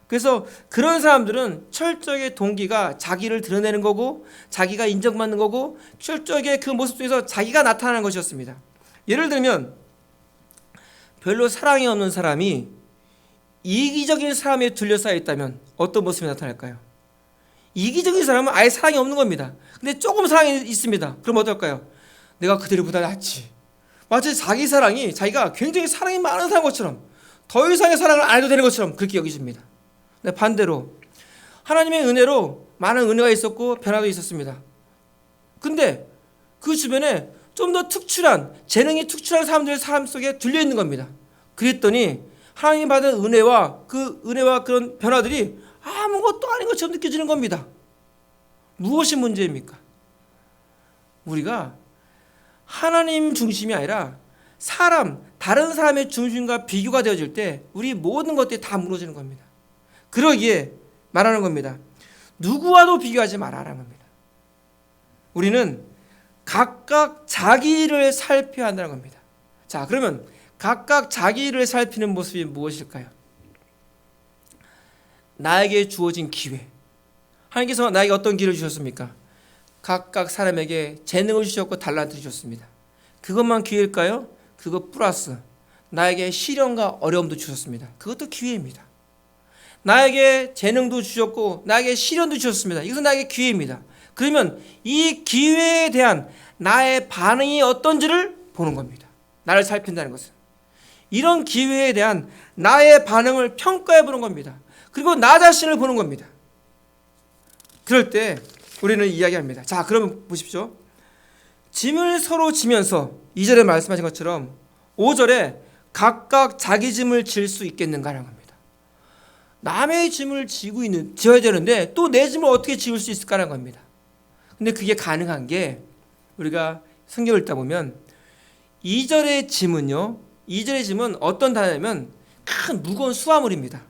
Speaker 1: 그래서 그런 사람들은 철저하게 동기가 자기를 드러내는 거고 자기가 인정받는 거고 철저하게 그 모습 속에서 자기가 나타나는 것이었습니다. 예를 들면 별로 사랑이 없는 사람이 이기적인 사람에 둘러싸여 있다면 어떤 모습이 나타날까요? 이기적인 사람은 아예 사랑이 없는 겁니다. 근데 조금 사랑이 있습니다. 그럼 어떨까요? 내가 그들보다 낫지. 마치 자기 사랑이 자기가 굉장히 사랑이 많은 사람 것처럼 더 이상의 사랑을 안 해도 되는 것처럼 그렇게 여기십니다. 근데 반대로 하나님의 은혜로 많은 은혜가 있었고 변화도 있었습니다. 근데 그 주변에 좀 더 특출한 재능이 특출한 사람들의 삶 속에 들려 있는 겁니다. 그랬더니 하나님 받은 은혜와 그런 변화들이 아무것도 아닌 것처럼 느껴지는 겁니다. 무엇이 문제입니까? 우리가 하나님 중심이 아니라 다른 사람의 중심과 비교가 되어질 때 우리 모든 것들이 다 무너지는 겁니다. 그러기에 말하는 겁니다. 누구와도 비교하지 말아라는 겁니다. 우리는 각각 자기 일을 살펴야 한다는 겁니다. 자, 그러면 각각 자기 일을 살피는 모습이 무엇일까요? 나에게 주어진 기회. 하나님께서 나에게 어떤 기회를 주셨습니까? 각각 사람에게 재능을 주셨고 달란트를 주셨습니다. 그것만 기회일까요? 그것 플러스 나에게 시련과 어려움도 주셨습니다. 그것도 기회입니다. 나에게 재능도 주셨고 나에게 시련도 주셨습니다. 이것은 나에게 기회입니다. 그러면 이 기회에 대한 나의 반응이 어떤지를 보는 겁니다. 나를 살핀다는 것은 이런 기회에 대한 나의 반응을 평가해 보는 겁니다. 그리고 나 자신을 보는 겁니다. 그럴 때 우리는 이야기합니다. 자, 그러면 보십시오. 짐을 서로 지면서 2절에 말씀하신 것처럼 5절에 각각 자기 짐을 질 수 있겠는가라는 겁니다. 남의 짐을 지어야 되는데 또 내 짐을 어떻게 지을 수 있을까라는 겁니다. 근데 그게 가능한 게 우리가 성경을 읽다 보면 2절의 짐은요. 2절의 짐은 어떤 단어냐면 큰 무거운 수화물입니다.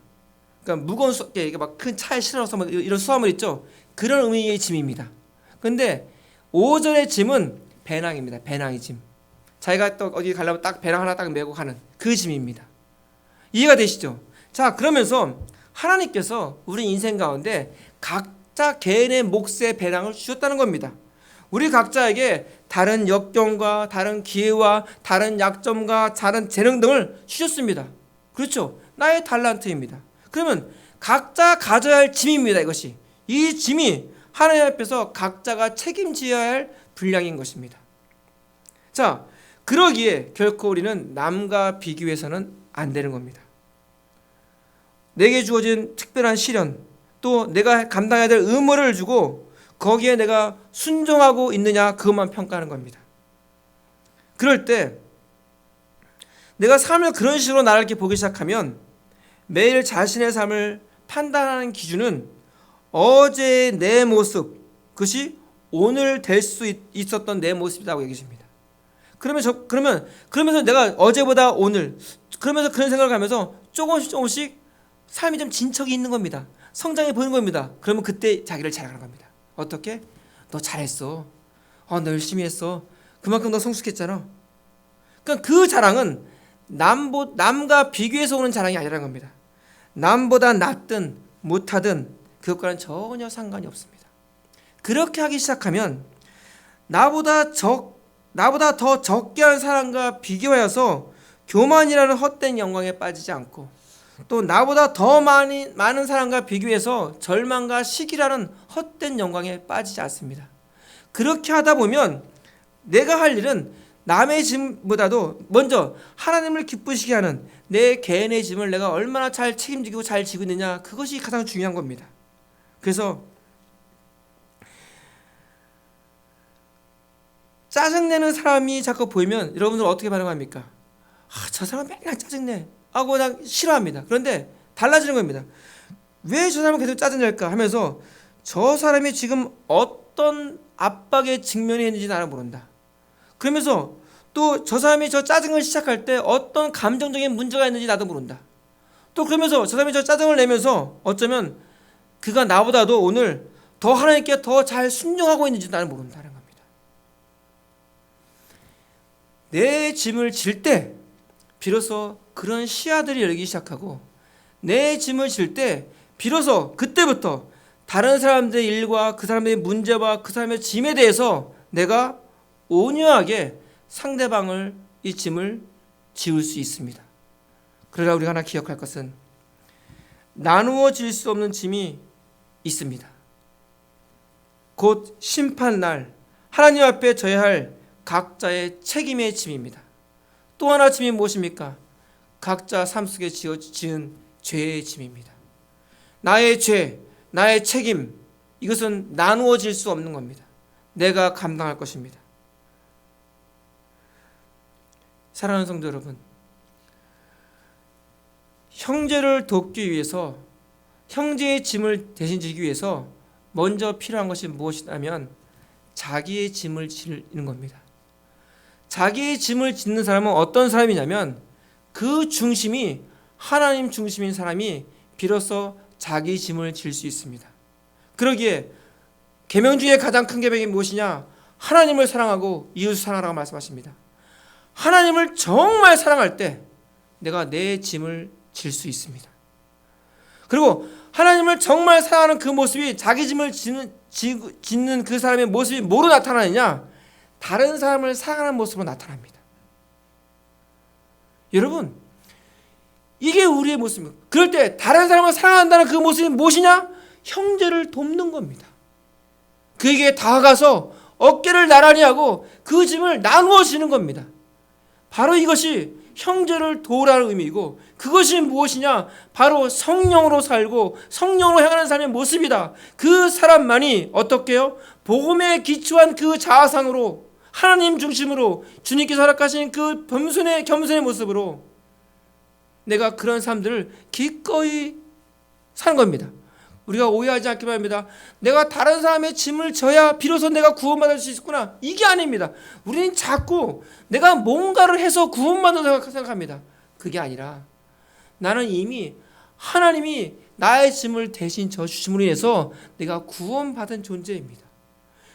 Speaker 1: 그러니까 무거운 이게 막 큰 차에 실어서 이런 수화물 있죠. 그런 의미의 짐입니다. 그런데 5절의 짐은 배낭입니다. 배낭의 짐. 자기가 또 어디 가려면 딱 배낭 하나 딱 메고 가는 그 짐입니다. 이해가 되시죠? 자, 그러면서 하나님께서 우리 인생 가운데 각자 개인의 몫의 배낭을 주셨다는 겁니다. 우리 각자에게 다른 역경과 다른 기회와 다른 약점과 다른 재능 등을 주셨습니다. 그렇죠. 나의 달란트입니다. 그러면 각자 가져야 할 짐입니다. 이것이. 이 짐이 하나님 앞에서 각자가 책임져야 할 분량인 것입니다. 자, 그러기에 결코 우리는 남과 비교해서는 안 되는 겁니다. 내게 주어진 특별한 시련, 또 내가 감당해야 될 의무를 주고 거기에 내가 순종하고 있느냐, 그것만 평가하는 겁니다. 그럴 때 내가 삶을 그런 식으로 나를 이렇게 보기 시작하면 매일 자신의 삶을 판단하는 기준은 어제의 내 모습, 그것이 오늘 될 수 있었던 내 모습이라고 얘기합니다. 그러면서 내가 어제보다 오늘, 그러면서 그런 생각을 하면서 조금씩 삶이 좀 진척이 있는 겁니다. 성장해 보이는 겁니다. 그러면 그때 자기를 자랑하는 겁니다. 어떻게? 너 잘했어. 너 열심히 했어. 그만큼 너 성숙했잖아. 그러니까 그 자랑은 남과 비교해서 오는 자랑이 아니라는 겁니다. 남보다 낫든 못하든 그것과는 전혀 상관이 없습니다. 그렇게 하기 시작하면 나보다 더 적게 한 사람과 비교하여서 교만이라는 헛된 영광에 빠지지 않고, 또 나보다 더 많은 사람과 비교해서 절망과 시기라는 헛된 영광에 빠지지 않습니다. 그렇게 하다 보면 내가 할 일은 남의 짐보다도 먼저 하나님을 기쁘시게 하는 내 개인의 짐을 내가 얼마나 잘 책임지고 잘 지고 있느냐, 그것이 가장 중요한 겁니다. 그래서 짜증내는 사람이 자꾸 보이면 여러분들 어떻게 반응합니까? 저 사람 맨날 짜증내 하고 그냥 싫어합니다. 그런데 달라지는 겁니다. 왜 저 사람은 계속 짜증낼까 하면서 저 사람이 지금 어떤 압박에 직면해 있는지 나는 모른다. 그러면서 또 저 사람이 저 짜증을 시작할 때 어떤 감정적인 문제가 있는지 나도 모른다. 또 그러면서 저 사람이 저 짜증을 내면서 어쩌면 그가 나보다도 오늘 더 하나님께 더 잘 순종하고 있는지 나는 모른다는 겁니다. 내 짐을 질 때 비로소 그런 시야들이 열리기 시작하고, 내 짐을 질 때 비로소 그때부터 다른 사람들의 일과 그 사람의 문제와 그 사람의 짐에 대해서 내가 온유하게 상대방을 이 짐을 지울 수 있습니다. 그러나 우리가 하나 기억할 것은 나누어질 수 없는 짐이 있습니다. 곧 심판날 하나님 앞에 져야 할 각자의 책임의 짐입니다. 또 하나 짐이 무엇입니까? 각자 삶 속에 지은 죄의 짐입니다. 나의 죄, 나의 책임, 이것은 나누어질 수 없는 겁니다. 내가 감당할 것입니다. 사랑하는 성도 여러분, 형제를 돕기 위해서, 형제의 짐을 대신 지기 위해서 먼저 필요한 것이 무엇이냐면 자기의 짐을 지는 겁니다. 자기의 짐을 짓는 사람은 어떤 사람이냐면 그 중심이 하나님 중심인 사람이 비로소 자기 짐을 질 수 있습니다. 그러기에 계명 중에 가장 큰 계명이 무엇이냐? 하나님을 사랑하고 이웃을 사랑하라고 말씀하십니다. 하나님을 정말 사랑할 때 내가 내 짐을 질 수 있습니다. 그리고 하나님을 정말 사랑하는 그 모습이 자기 짐을 짓는 그 사람의 모습이 뭐로 나타나느냐? 다른 사람을 사랑하는 모습으로 나타납니다. 여러분, 이게 우리의 모습입니다. 그럴 때 다른 사람을 사랑한다는 그 모습이 무엇이냐? 형제를 돕는 겁니다. 그에게 다가가서 어깨를 나란히 하고 그 짐을 나누어 지는 겁니다. 바로 이것이 형제를 도우라는 의미이고, 그것이 무엇이냐? 바로 성령으로 살고 성령으로 향하는 사람의 모습이다. 그 사람만이 어떻게요? 복음에 기초한 그 자아상으로, 하나님 중심으로, 주님께서 허락하신 그 겸손의 모습으로 내가 그런 사람들을 기꺼이 사는 겁니다. 우리가 오해하지 않기 바랍니다. 내가 다른 사람의 짐을 져야 비로소 내가 구원받을 수 있구나, 이게 아닙니다. 우리는 자꾸 내가 뭔가를 해서 구원받는다고 생각합니다. 그게 아니라 나는 이미 하나님이 나의 짐을 대신 져주심으로 인해서 내가 구원받은 존재입니다.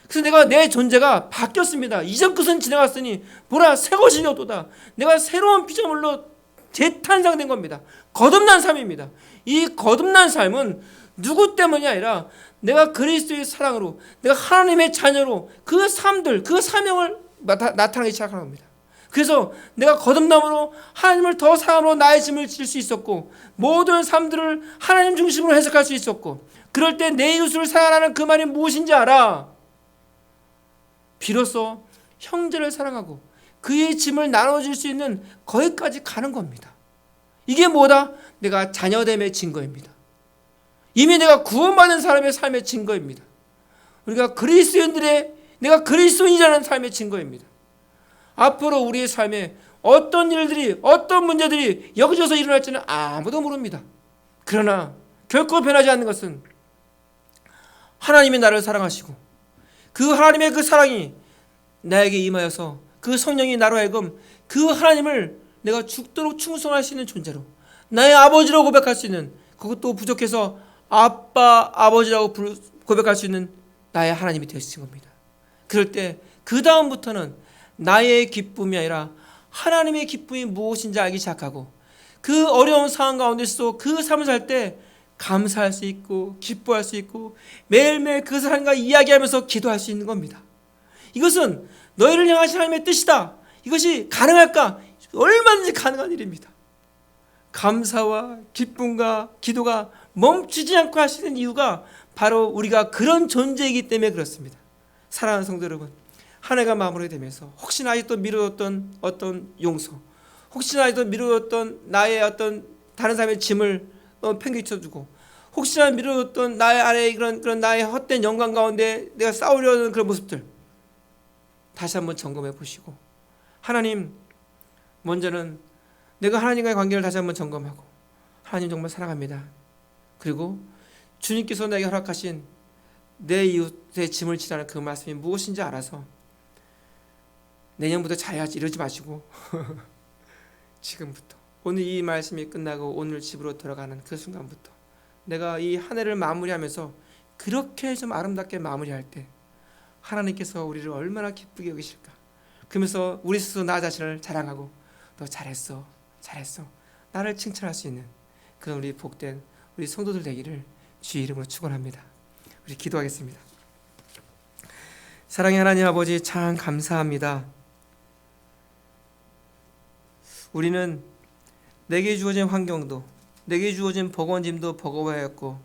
Speaker 1: 그래서 내가 내 존재가 바뀌었습니다. 이전 것은 지나갔으니 보라 새 것이 되었도다. 내가 새로운 피조물로 재탄생된 겁니다. 거듭난 삶입니다. 이 거듭난 삶은 누구 때문이 아니라 내가 그리스도의 사랑으로, 내가 하나님의 자녀로 그 삶들, 그 사명을 나타나기 시작하는 겁니다. 그래서 내가 거듭남으로 하나님을 더 사랑으로 나의 짐을 질 수 있었고, 모든 삶들을 하나님 중심으로 해석할 수 있었고, 그럴 때 내 이웃을 사랑하는 그 말이 무엇인지 알아. 비로소 형제를 사랑하고 그의 짐을 나눠줄 수 있는 거기까지 가는 겁니다. 이게 뭐다? 내가 자녀됨의 증거입니다. 이미 내가 구원받은 사람의 삶의 증거입니다. 우리가 그리스도인들의, 내가 그리스도인이라는 삶의 증거입니다. 앞으로 우리의 삶에 어떤 일들이, 어떤 문제들이 여기저기서 일어날지는 아무도 모릅니다. 그러나 결코 변하지 않는 것은 하나님이 나를 사랑하시고 그 하나님의 그 사랑이 나에게 임하여서 그 성령이 나로 하여금 그 하나님을 내가 죽도록 충성할 수 있는 존재로, 나의 아버지로 고백할 수 있는, 그것도 부족해서 아빠, 아버지라고 고백할 수 있는 나의 하나님이 되신 겁니다. 그럴 때 그 다음부터는 나의 기쁨이 아니라 하나님의 기쁨이 무엇인지 알기 시작하고, 그 어려운 상황 가운데서 그 삶을 살 때 감사할 수 있고 기뻐할 수 있고 매일매일 그 사람과 이야기하면서 기도할 수 있는 겁니다. 이것은 너희를 향하신 하나님의 뜻이다. 이것이 가능할까? 얼마든지 가능한 일입니다. 감사와 기쁨과 기도가 멈추지 않고 하시는 이유가 바로 우리가 그런 존재이기 때문에 그렇습니다. 사랑하는 성도 여러분, 한 해가 마무리되면서 혹시나 아직도 미루었던 어떤 용서, 혹시나 아직도 미루었던 나의 어떤 다른 사람의 짐을 팽개쳐주고, 혹시나 미루었던 나의 안에 그런 나의 헛된 영광 가운데 내가 싸우려는 그런 모습들 다시 한번 점검해 보시고, 하나님, 먼저는 내가 하나님과의 관계를 다시 한번 점검하고, 하나님 정말 사랑합니다. 그리고 주님께서 내게 허락하신 내 이웃의 짐을 지라는 그 말씀이 무엇인지 알아서 내년부터 잘해야지 이러지 마시고 지금부터, 오늘 이 말씀이 끝나고 오늘 집으로 들어가는 그 순간부터 내가 이 한 해를 마무리하면서 그렇게 좀 아름답게 마무리할 때 하나님께서 우리를 얼마나 기쁘게 여기실까. 그러면서 우리 스스로 나 자신을 자랑하고 너 잘했어 나를 칭찬할 수 있는 그런 우리 복된 우리 성도들 되기를 주의 이름으로 축원합니다. 우리 기도하겠습니다. 사랑의 하나님 아버지, 참 감사합니다. 우리는 내게 주어진 환경도, 내게 주어진 버거운짐도 버거워하였고,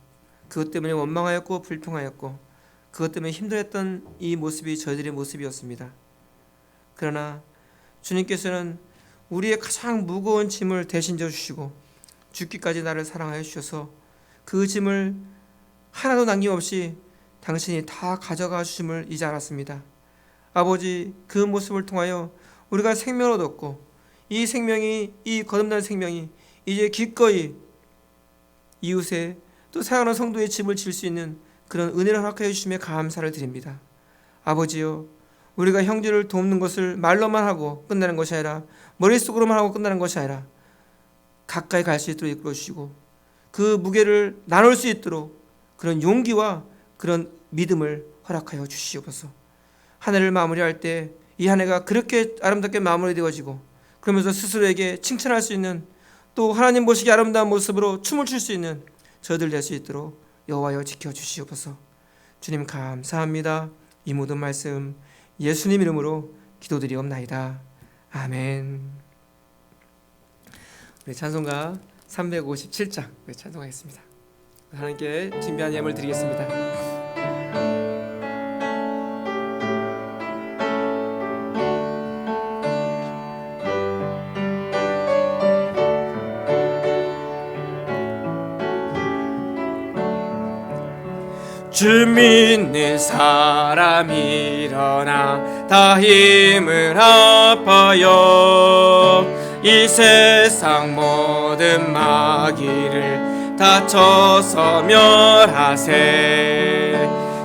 Speaker 1: 그것 때문에 원망하였고 불평하였고, 그것 때문에 힘들었던 이 모습이 저희들의 모습이었습니다. 그러나 주님께서는 우리의 가장 무거운 짐을 대신 져주시고 죽기까지 나를 사랑하여 주셔서 그 짐을 하나도 남김없이 당신이 다 가져가 주심을 이제 알았습니다. 아버지, 그 모습을 통하여 우리가 생명을 얻었고, 이 생명이, 이 거듭난 생명이 이제 기꺼이 이웃의 또 사랑하는 성도의 짐을 질 수 있는 그런 은혜를 허락하여 주심에 감사를 드립니다. 아버지요, 우리가 형제를 돕는 것을 말로만 하고 끝나는 것이 아니라, 머릿속으로만 하고 끝나는 것이 아니라 가까이 갈 수 있도록 이끌어 주시고, 그 무게를 나눌 수 있도록 그런 용기와 그런 믿음을 허락하여 주시옵소서. 한 해를 마무리할 때 이 한 해가 그렇게 아름답게 마무리되어지고, 그러면서 스스로에게 칭찬할 수 있는, 또 하나님 보시기 아름다운 모습으로 춤을 출 수 있는 저희들 될 수 있도록 여호와여 지켜주시옵소서. 주님 감사합니다. 이 모든 말씀 예수님 이름으로 기도드리옵나이다. 아멘. 우리 찬송가 357장 찬송하겠습니다. 하나님께 준비한 예물 드리겠습니다.
Speaker 2: 주 믿는 사람 일어나 다 힘을 합하여 이 세상 모든 마귀를 다 쳐서 멸하세.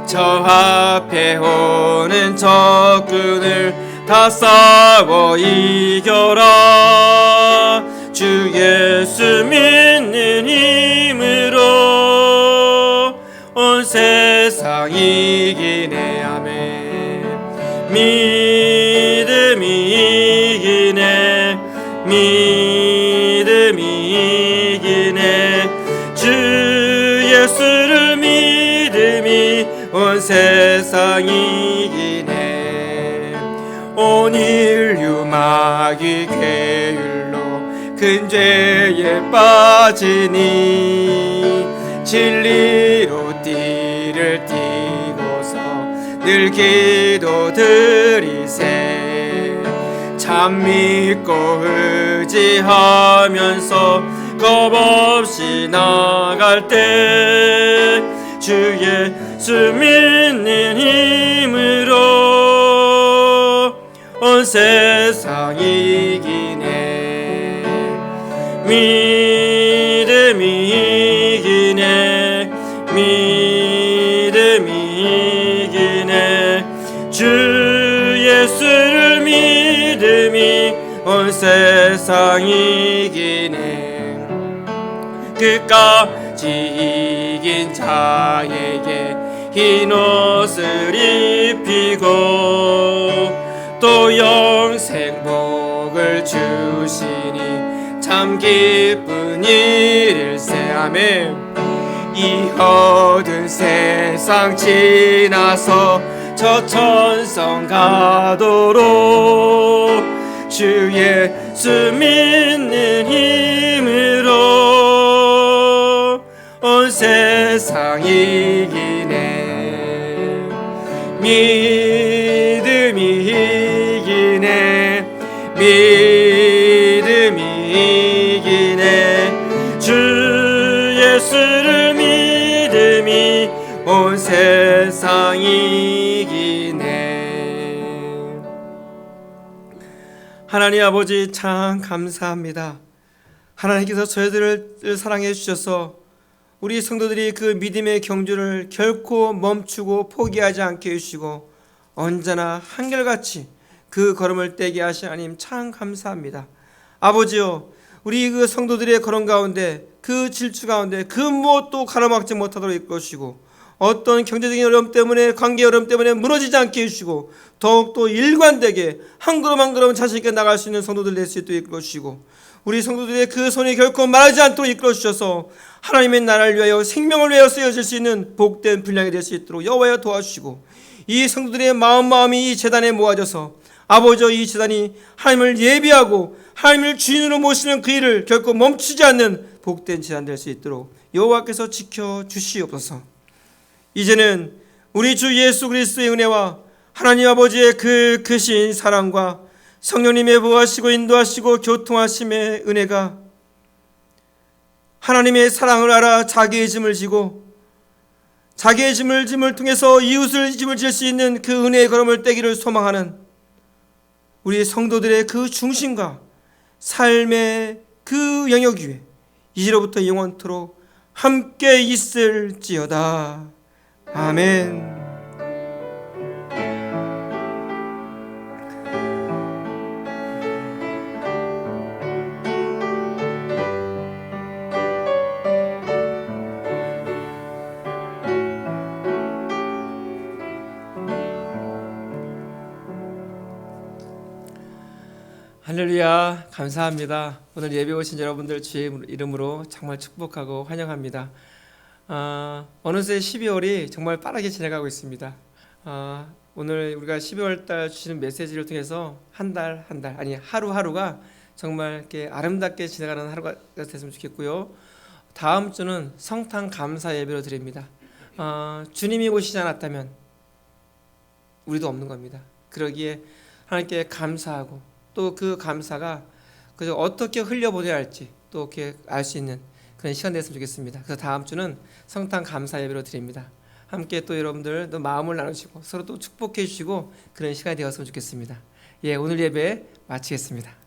Speaker 2: 저 앞에 오는 적군을 다 싸워 이겨라. 주 예수 믿는 힘으로 온 세상 이기네. 아멘. 믿음이 이기네. 믿음이 이기네. 주 예수를 믿음이 온 세상 이기네. 온 인류 마귀 괴율로 큰 죄에 빠지니 진리로 띠를 띠고서 늘 기도드리세 참 믿고 의지하면서 겁없이 나갈 때 주 예수 믿는 힘으로 온 세상 이기네 믿음이 이기네 믿음이 이기네 주 예수를 믿음이 온 세상 이기네 끝까지 이긴 자에게 흰 옷을 입히고 또 영생 복을 주시니 참 기쁜 일일세 아멘 이 어두운 세상 지나서 저 천성 가도록 주 예수 믿는 힘으로 온 세상 이기네 믿음이 이기네 믿음이 이기네 주 예수를 믿음이 온 세상 이기네
Speaker 1: 하나님 아버지 참 감사합니다. 하나님께서 저희들을 사랑해 주셔서 우리 성도들이 그 믿음의 경주를 결코 멈추고 포기하지 않게 해주시고 언제나 한결같이 그 걸음을 떼게 하신 하나님 참 감사합니다. 아버지요 우리 그 성도들의 걸음 가운데 그 질주 가운데 그 무엇도 가로막지 못하도록 이끌어주시고 어떤 경제적인 어려움 때문에 관계 어려움 때문에 무너지지 않게 해주시고 더욱더 일관되게 한 걸음 한 걸음 자신 있게 나갈 수 있는 성도들 될 수 있도록 이끌어주시고 우리 성도들의 그 손이 결코 마르지 않도록 이끌어주셔서 하나님의 나라를 위하여 생명을 위하여 쓰여질 수 있는 복된 분량이 될 수 있도록 여호와여 도와주시고 이 성도들의 마음이 이 제단에 모아져서 아버지여 이 제단이 하나님을 예비하고 하나님을 주인으로 모시는 그 일을 결코 멈추지 않는 복된 제단 될 수 있도록 여호와께서 지켜주시옵소서. 이제는 우리 주 예수 그리스도의 은혜와 하나님 아버지의 그 크신 사랑과 성령님의 보호하시고 인도하시고 교통하심의 은혜가 하나님의 사랑을 알아 자기의 짐을 지고 자기의 짐을 통해서 이웃을 짐을 질 수 있는 그 은혜의 걸음을 떼기를 소망하는 우리 성도들의 그 중심과 삶의 그 영역 위에 이제로부터 영원토록 함께 있을지어다. 아멘. 할렐루야 감사합니다. 오늘 예배 오신 여러분들 주의 이름으로 정말 축복하고 환영합니다. 어느새 12월이 정말 빠르게 지나가고 있습니다. 오늘 우리가 12월 달 주시는 메시지를 통해서 한 달 아니 하루하루가 정말 이렇게 아름답게 지나가는 하루가 됐으면 좋겠고요. 다음 주는 성탄 감사 예배로 드립니다. 주님이 오시지 않았다면 우리도 없는 겁니다. 그러기에 하나님께 감사하고 또 그 감사가 그저 어떻게 흘려보내야 할지 또 이렇게 알 수 있는 그런 시간 됐으면 좋겠습니다. 그래서 다음 주는 성탄 감사 예배로 드립니다. 함께 또 여러분들 또 마음을 나누시고 서로 또 축복해 주시고 그런 시간이 되었으면 좋겠습니다. 오늘 예배 마치겠습니다.